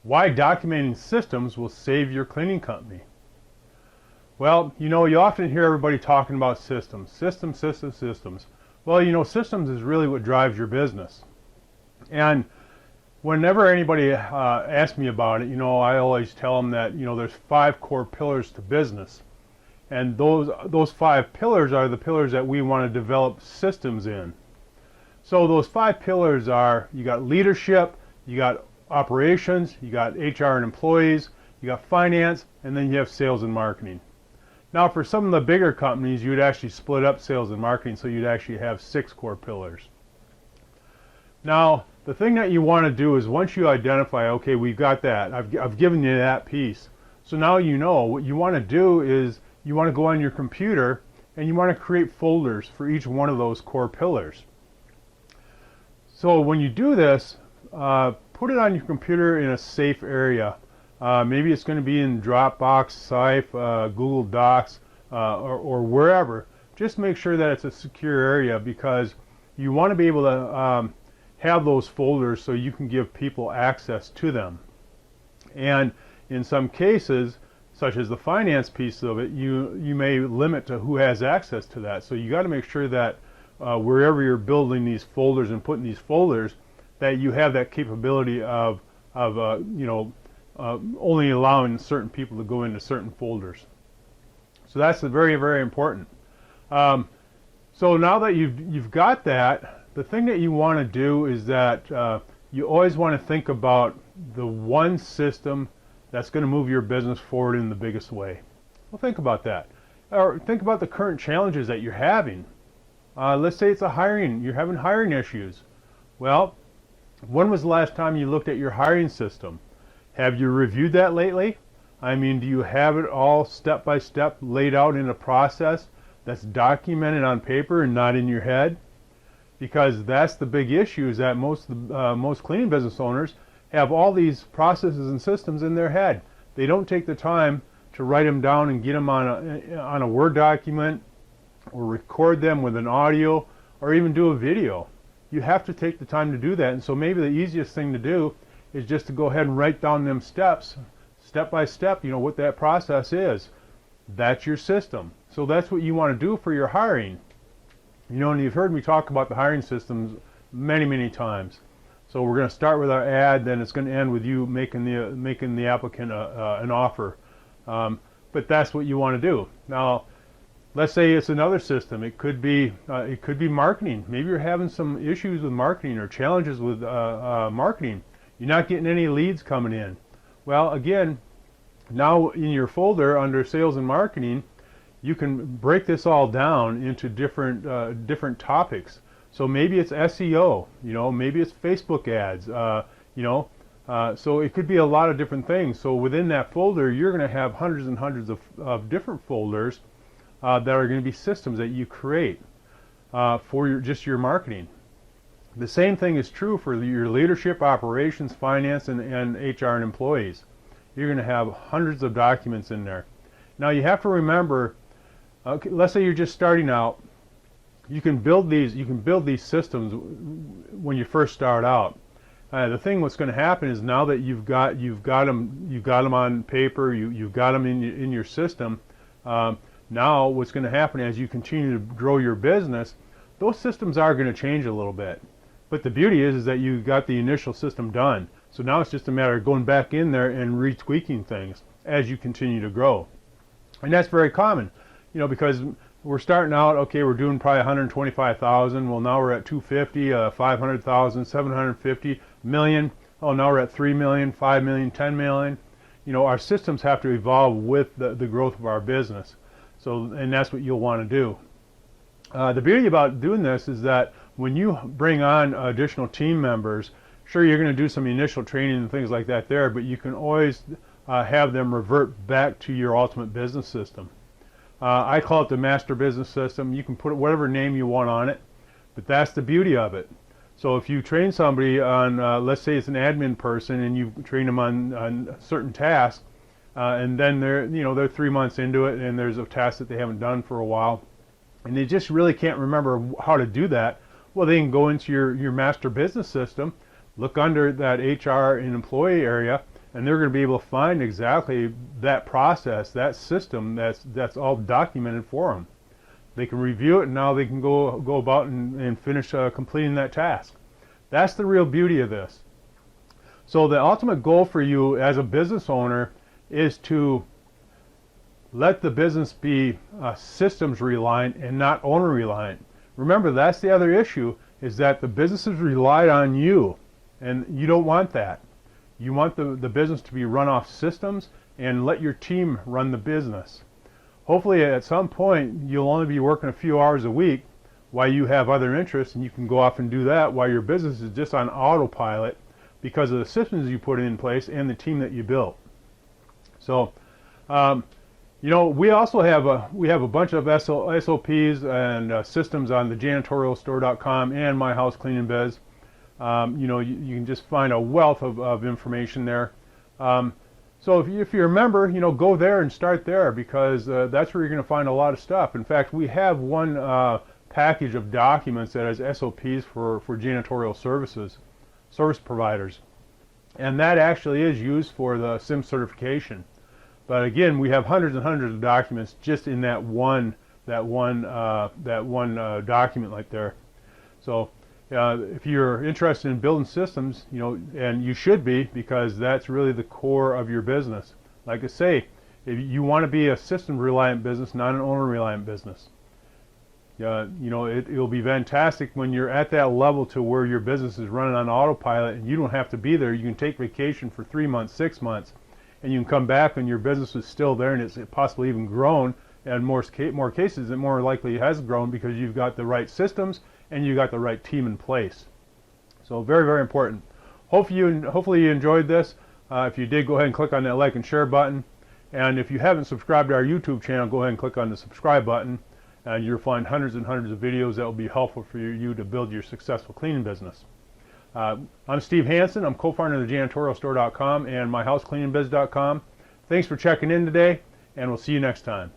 Why documenting systems will save your cleaning company. Well, you know, you often hear everybody talking about systems. Systems. Well, you know, systems is really what drives your business. And whenever anybody asks me about it, you know, I always tell them that, you know, there's 5 core pillars to business. And those 5 pillars are the pillars that we want to develop systems in. So those 5 pillars are, you got leadership, you got operations, you got HR and employees, you got finance, and then you have sales and marketing. Now for some of the bigger companies, you'd actually split up sales and marketing, so you'd actually have 6 core pillars. Now the thing that you want to do is, once you identify, okay, we've got that, I've given you that piece, so now you know what you want to do is you want to go on your computer and you want to create folders for each one of those core pillars. So when you do this, put it on your computer in a safe area. Maybe it's going to be in Dropbox, Skype, Google Docs, or wherever. Just make sure that it's a secure area, because you want to be able to have those folders so you can give people access to them. And in some cases, such as the finance piece of it, you may limit to who has access to that. So you got to make sure that wherever you're building these folders and putting these folders, that you have that capability of you know, only allowing certain people to go into certain folders. So that's very, very important. So now that you've got that, the thing that you want to do is that you always want to think about the one system that's going to move your business forward in the biggest way. Well, think about that. Or think about the current challenges that you're having. Let's say it's you're having hiring issues. Well, when was the last time you looked at your hiring system? Have you reviewed that lately? I mean, do you have it all step by step laid out in a process that's documented on paper and not in your head? Because that's the big issue, is that most cleaning business owners have all these processes and systems in their head. They don't take the time to write them down and get them on a Word document, or record them with an audio, or even do a video. You have to take the time to do that. And so maybe the easiest thing to do is just to go ahead and write down them steps, step by step, you know, what that process is. That's your system. So that's what you want to do for your hiring. You know, and you've heard me talk about the hiring systems many, many times. So we're going to start with our ad, then it's going to end with you making the applicant an offer. But that's what you want to do. Now, let's say it's another system. It could be marketing. Maybe you're having some issues with marketing or challenges with marketing. You're not getting any leads coming in. Well, again, now in your folder under sales and marketing, you can break this all down into different topics. So maybe it's SEO, you know, maybe it's Facebook ads, you know, so it could be a lot of different things. So within that folder, you're going to have hundreds and hundreds of different folders that are going to be systems that you create for just your marketing. The same thing is true for your leadership, operations, finance, and HR and employees. You're going to have hundreds of documents in there. Now you have to remember, okay, let's say you're just starting out. You can build these systems when you first start out. The thing what's going to happen is, now that you've got them on paper, you've got them in your system. Now what's going to happen as you continue to grow your business, those systems are going to change a little bit. But the beauty is that you got the initial system done. So now it's just a matter of going back in there and retweaking things as you continue to grow. And that's very common, you know, because we're starting out, okay, we're doing probably 125,000. Well, now we're at 250, 500,000, 750, million. Oh, now we're at 3 million, 5 million, 10 million. You know, our systems have to evolve with the growth of our business. So, and that's what you'll want to do. The beauty about doing this is that when you bring on additional team members, sure, you're going to do some initial training and things like that there, but you can always have them revert back to your ultimate business system. I call it the master business system. You can put whatever name you want on it, but that's the beauty of it. So if you train somebody on, let's say it's an admin person, and you train them on a certain task, and then they're 3 months into it, and there's a task that they haven't done for a while, and they just really can't remember how to do that. Well, they can go into your master business system, look under that HR and employee area, and they're going to be able to find exactly that process, that system that's all documented for them. They can review it, and now they can go about and finish completing that task. That's the real beauty of this. So the ultimate goal for you as a business owner is to let the business be systems reliant and not owner reliant. Remember, that's the other issue, is that the businesses relied on you, and you don't want that. You want the business to be run off systems and let your team run the business. Hopefully at some point you'll only be working a few hours a week while you have other interests, and you can go off and do that while your business is just on autopilot because of the systems you put in place and the team that you built. So you know, we also have a bunch of SOPs and systems on the janitorialstore.com and 𝗦𝗧𝗢𝗥𝗜𝗧𝗢𝗥𝗘. You know, you can just find a wealth of information there. So if you're a member, you know, go there and start there, because that's where you're going to find a lot of stuff. In fact, we have one package of documents that has SOPs for janitorial service providers, and that actually is used for the SIM certification. But again, we have hundreds and hundreds of documents just in that one document right there. So if you're interested in building systems, you know, and you should be, because that's really the core of your business. Like I say, if you want to be a system-reliant business, not an owner-reliant business. You know, it'll be fantastic when you're at that level to where your business is running on autopilot and you don't have to be there. You can take vacation for 3 months, 6 months, and you can come back and your business is still there, and it's possibly even grown. And more cases, it more likely has grown because you've got the right systems and you got the right team in place. So very, very important. Hopefully you enjoyed this. If you did, go ahead and click on that like and share button. And if you haven't subscribed to our YouTube channel, go ahead and click on the subscribe button, and you'll find hundreds and hundreds of videos that will be helpful for you to build your successful cleaning business. I'm Steve Hansen. I'm co-founder of the Janitorialstore.com and 𝗦𝗧𝗢𝗥𝗜𝗧𝗢𝗥𝗘.com. Thanks for checking in today, and we'll see you next time.